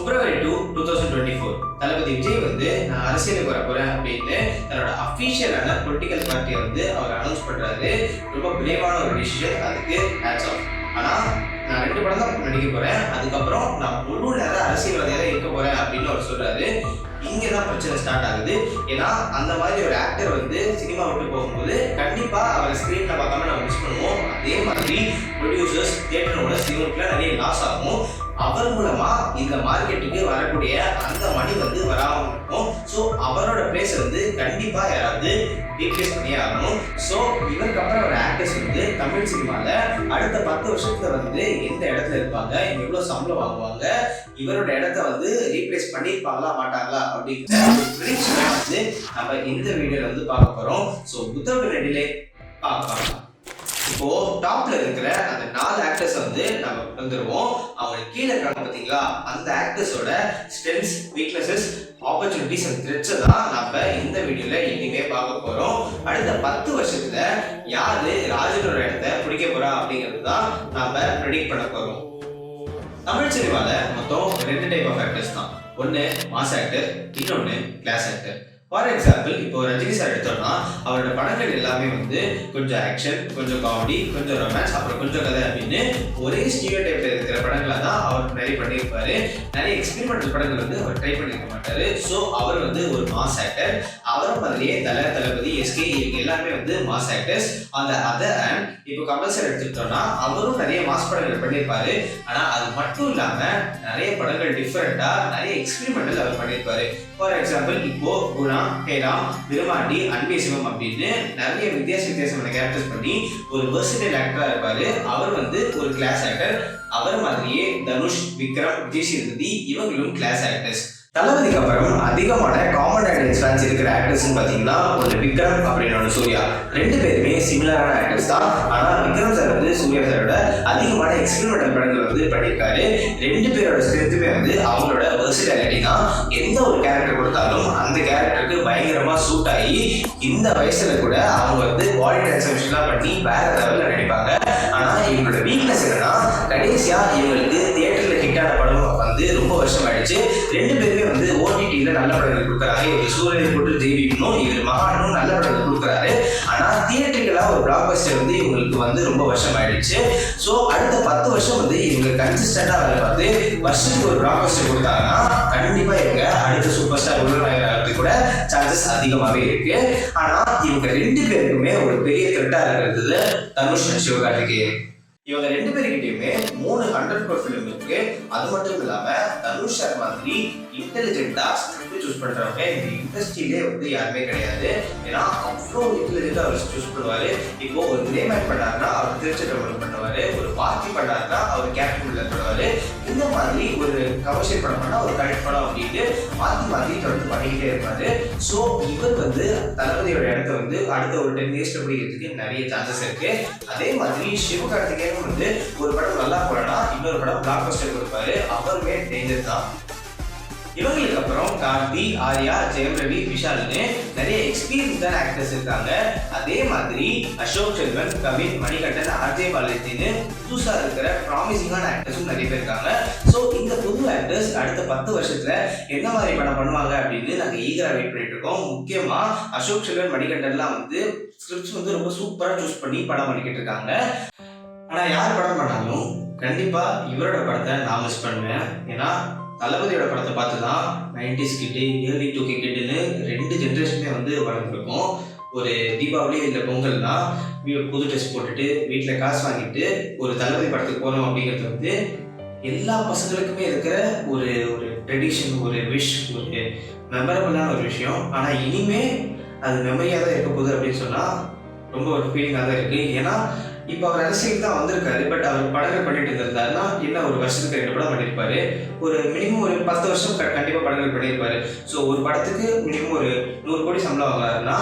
February 2, 2024 தளபதி விஜய் வந்து நான் அரசியலுக்கு வர போறேன் அப்படின்னு தன்னோட அஃபீஷியலான பொலிட்டிக்கல் பார்ட்டியை வந்து அவர் அனௌன்ஸ் பண்றாரு. ரொம்ப பிரேவான ஒரு டிசிஷன், அதுக்கு ஹேட்ஸ் ஆஃப். ஆனா நான் 2 படம் தான் நடிக்க போறேன், அதுக்கப்புறம் நான் முழு நேர அரசியல்வாதியாக இருக்க போறேன் அப்படின்னு அவர் சொல்றாரு. இங்கதான் பிரச்சனை ஸ்டார்ட் ஆகுது. ஏன்னா அந்த மாதிரி ஒரு ஆக்டர் வந்து சினிமா விட்டு போகும்போது கண்டிப்பா அவரை ஸ்கிரீன்ல பார்க்காம நம்ம மிஸ் பண்ணுவோம். அதே மாதிரி ப்ரொடியூசர்ஸ், தியேட்டர் ஓனர்ஸ் இவங்களுக்குலாம் நிறைய லாஸ் ஆகும். அவர் மூலமா இந்த மார்க்கெட்டுக்கு வரக்கூடிய அந்த மணி வந்து வராமல் இருக்கும். ஸோ அவரோட பிளேஸ் வந்து கண்டிப்பா யாராவது ரீப்ளேஸ் பண்ணியே ஆகணும். ஸோ இவருக்கு அப்புறம் ஒரு ஆக்டர்ஸ் வந்து தமிழ் சினிமாவில் அடுத்த 10 வருஷத்துல வந்து எந்த இடத்துல இருப்பாங்க, எவ்வளோ சம்பளம் வாங்குவாங்க, இவரோட இடத்த வந்து ரீப்ளேஸ் பண்ணியிருப்பாங்களா மாட்டாங்களா அப்படிங்கிற ப்ரெடிக்ஷனை வந்து நம்ம இந்த வீடியோல வந்து பார்க்க போறோம். ஸோ வித்தவுட் டிலே பார்க்கலாம். இப்போ டாப்ல இருக்கிற அந்த 4 ஆக்டர்ஸ் வந்து நம்ம வந்துருவோம். அவங்க கீழே இருக்காங்க பாத்தீங்களா, அந்த ஆக்டர்ஸோட strengths, weaknesses, opportunities and threats தான் நம்ம இந்த வீடியோல இனிமே பார்க்க போறோம். அடுத்த 10 வருஷத்துல யாரு ராஜனோட இடத்தை பிடிக்க போறா அப்படிங்கிறது தான் நம்ம ப்ரெடிக்ட் பண்ண போறோம். தமிழ் சினிமால மொத்தம் 2 டைப் ஆஃப் ஆக்டர்ஸ் தான். ஒன்னு மாஸ் ஆக்டர், இன்னொன்னு கிளாஸ் ஆக்டர். ஃபார் எக்ஸாம்பிள், இப்போ ரஜினி சார் எடுத்தோம்னா அவரோட படங்கள் எல்லாமே வந்து கொஞ்சம் ஆக்ஷன், கொஞ்சம் காமெடி, கொஞ்சம் ரொமான்ஸ், அப்புறம் கொஞ்சம் கதை அப்படின்னு ஒரே ஸ்டீரியோ டைப்ல இருக்கிற படங்களை தான் அவர் நிறைய பண்ணியிருப்பாரு. நிறைய எக்ஸ்பெரிமெண்டல் படங்கள் வந்து அவர் ட்ரை பண்ணியிருக்க மாட்டாரு. ஸோ அவர் வந்து ஒரு மாஸ் ஆக்டர். அவரை மாதிரியே தளபதி, எஸ்கே இவங்க எல்லாருமே வந்து மாஸ் ஆக்டர்ஸ். அந்த அதர் ஹேண்ட் இப்போ கமல் சார் எடுத்துக்கிட்டோம்னா அவரும் நிறைய மாஸ் படங்கள் பண்ணியிருப்பாரு. ஆனா அது மட்டும் இல்லாம நிறைய படங்கள் டிஃப்ரெண்டா நிறைய எக்ஸ்பெரிமெண்டல் அவர் பண்ணியிருப்பாரு. ஃபார் எக்ஸாம்பிள், இப்போ குணா, ஹேராம், விருமாண்டி, அன்பே சிவம் அப்படின்னு நிறைய வித்தியாசமான கேரக்டர்ஸ் பண்ணி ஒரு வெர்சடைல் ஆக்டரா இருப்பாரு. அவர் வந்து ஒரு கிளாஸ் ஆக்டர். அவர் மாதிரியே தனுஷ், விக்ரம், விஜய் சேதுபதி இவங்களும் கிளாஸ் ஆக்டர்ஸ். தளபதிக்கு அப்புறம் அதிகமான காமன் ஆடியன்ஸ் ஃபேன்ஸ் இருக்கிற ஆக்டர்ஸ் பார்த்தீங்கன்னா ஒரு விக்ரம் அப்படின்னு சூர்யா. 2 பேருமே சிமிலரான ஆக்டர்ஸ் தான். ஆனால் விக்ரம் சார் வந்து சூர்யா சாரோட அதிகமான எக்ஸ்பெரிமெண்டல் படங்கள் வந்து பண்ணியிருக்காரு. 2 பேரோட ஸ்ட்ரென்த்துமே வந்து அவங்களோட வெர்சிட்டாலிட்டி தான். எந்த ஒரு கேரக்டர் கொடுத்தாலும் அந்த கேரக்டருக்கு பயங்கரமா சூட் ஆகி இந்த வயசுல கூட அவங்க வந்து பாடி டிரான்ஸ்ஃபர்மேஷன்லாம் பண்ணி வேற லெவலில் நடிப்பாங்க. ஆனால் இவங்களோட வீக்னஸ் என்னன்னா கடைசியா இவங்களுக்கு தியேட்டர்ல ஹிட்டான படம் வந்து ரொம்ப வருஷம் ஆயிடுச்சு. 2 பேருமே வந்து ஓடிடியில நல்ல படங்கள் கொடுக்குறாங்க. இவர் சூரியன் போட்டு ஜெயிக்கணும், இவர் மகானும் நல்ல படங்கள் கொடுக்குறாரு. ஆனா தியேட்டர்களா ஒரு பிளாக் பஸ்டர் வந்து இவங்களுக்கு வந்து ரொம்ப வருஷம் ஆயிடுச்சு. ஸோ அடுத்த 10 வருஷம் வந்து இவங்க கன்சிஸ்டண்டா வேலை பார்த்து வருஷத்துக்கு ஒரு பிளாக் பஸ்டர் கொடுத்தாங்கன்னா கண்டிப்பா இவங்க அடுத்த சூப்பர் ஸ்டார் உருவாகிறதுக்கு கூட சான்சஸ் அதிகமாகவே இருக்கு. ஆனா இவங்க 2 பேருக்குமே ஒரு பெரிய த்ரெட்டா இருக்கிறது தனுஷ், சிவகார்த்திகேயன். இவங்க 2 பேருக்கிட்டையுமே 3 100 crore ஃபிலிம் இருக்கு. அது மட்டும் இல்லாம தனுஷ் சார் மாதிரி இன்டெலிஜென்ட்டா ஸ்கிரிப்ட் சூஸ் பண்றவங்க இந்த இண்டஸ்ட்ரியிலே வந்து யாருமே கிடையாது. ஏன்னா அவ்வளோ இன்டெலிஜென்ட்டா அவர் சூஸ் பண்ணுவாரு. இப்போ ஒரு கிரேமேன் பண்ணாருன்னா அவர் திருச்சிட்டம்பலம் பண்ணுவாரு, ஒரு பார்ட்டி பண்ணாருன்னா அவர் கேப்டன் பண்ணுவாரு. இந்த மாதிரி ஒரு கமர்ஷியல் படம் பண்ணா ஒரு கனெக்ட் படம் அப்படின்னு மாற்றி தொடர்ந்து பண்ணிக்கிட்டே இருப்பாரு. ஸோ இவர் வந்து தளபதியோட இடத்த வந்து அடுத்த ஒரு 10 இயர்ஸ்ல பிடிக்கிறதுக்கு நிறைய சான்சஸ் இருக்கு. அதே மாதிரி சிவகார்த்திகேயன் வந்து ஒரு படம் நல்லா போறனா இன்னொரு படம் பிளாக் பஸ்டர் கொடுப்பாரு. அவருமே டேஞ்சர் தான். இவங்களுக்கு அப்புறம் கார்த்தி, ஆர்யா, ஜெயம் ரவி, விஷால்னு நிறைய எக்ஸ்பீரியன்ஸ்டான ஆக்டர்ஸ் இருக்காங்க. அதே மாதிரி அசோக் செல்வன், கவின், மணிகண்டன், ஆர்ஜே பாலாஜின்னு புதுசா இருக்கிற ப்ராமிசிங்கான ஆக்டர்ஸும் நிறைய பேர் இருக்காங்க. ஸோ இந்த புது ஆக்டர்ஸ் அடுத்த 10 வருஷத்துல என்ன மாதிரி படம் பண்ணுவாங்க அப்படின்னு நாங்க ஈகரா வெயிட் பண்ணிட்டு இருக்கோம். முக்கியமா அசோக் செல்வன், மணிகண்டன்லாம் வந்து ஸ்கிரிப்ட்ஸ் வந்து ரொம்ப சூப்பரா சூஸ் பண்ணி படம் பண்ணிக்கிட்டு இருக்காங்க. ஆனா யார் படம் பண்ணாலும் கண்டிப்பா இவரோட படத்தை நான் மிஸ் பண்ணுவேன். ஏன்னா தளபதியோட படத்தை பார்த்து தான் 90s கிட்டு, ஏர்லி 2K கிட்டுன்னு 2 ஜென்ரேஷனுமே வந்து வளர்ந்துருக்கும். ஒரு தீபாவளி இல்லை பொங்கல்னா புது ட்ரெஸ் போட்டுட்டு வீட்டில் காசு வாங்கிட்டு ஒரு தளபதி படத்துக்கு போகணும் அப்படிங்கிறது வந்து எல்லா பசங்களுக்குமே இருக்கிற ஒரு ட்ரெடிஷன், ஒரு விஷ், ஒரு மெமரபிளான ஒரு விஷயம். ஆனால் இனிமே அது மெமரியாக தான் இருக்க போகுது அப்படின்னு சொன்னால் ரொம்ப ஒரு ஃபீலிங்காக தான் இருக்குது. ஏன்னா இப்போ அவர் அரசியல் தான் வந்திருக்காரு. பட் அவர் படங்கள் பண்ணிட்டு இருந்தாருன்னா என்ன ஒரு வருஷத்துக்கு 2 படம் பண்ணியிருப்பாரு. ஒரு மினிமம் ஒரு 10 வருஷம் கண்டிப்பாக படங்கள் பண்ணியிருப்பாரு. ஸோ ஒரு படத்துக்கு மினிமம் ஒரு 100 கோடி சம்பளம் வாங்குறாருன்னா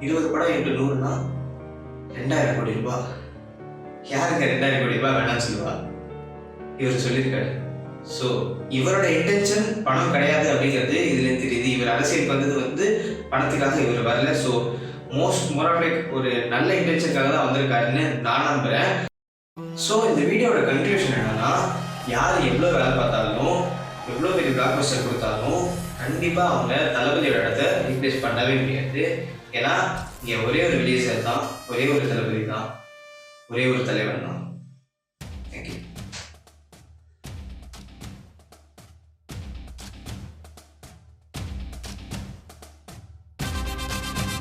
20 படம் into 100னா 2000 கோடி ரூபாய். யாருக்கு 2000 கோடி ரூபாய் வேணாம்னு சொல்லுவா? இவர் சொல்லியிருக்காரு. ஸோ இவரோட இன்டென்ஷன் பணம் கிடையாது அப்படிங்கிறது இதுல தெரியுது. இவர் அரசியலுக்கு வந்தது வந்து பணத்துக்காக இவர் வரல. ஸோ மோராஃபிக் ஒரு நல்ல இன்டென்ஷனுக்காக தான் வந்திருக்காருன்னு நான் நம்புறேன். ஸோ இந்த வீடியோட கன்க்ளூஷன் என்னன்னா, யார் எவ்வளோ வேலை பார்த்தாலும் எவ்வளோ பெரிய பிளாக் பஸ்டர் கொடுத்தாலும் கண்டிப்பாக அவங்க தளபதியோட இடத்த ரீப்ளேஸ் பண்ணவே முடியாது. ஏன்னா இங்கே ஒரே ஒரு ரிலீசர் தான், ஒரே ஒரு தளபதி தான், ஒரே ஒரு தலைவன் தான்.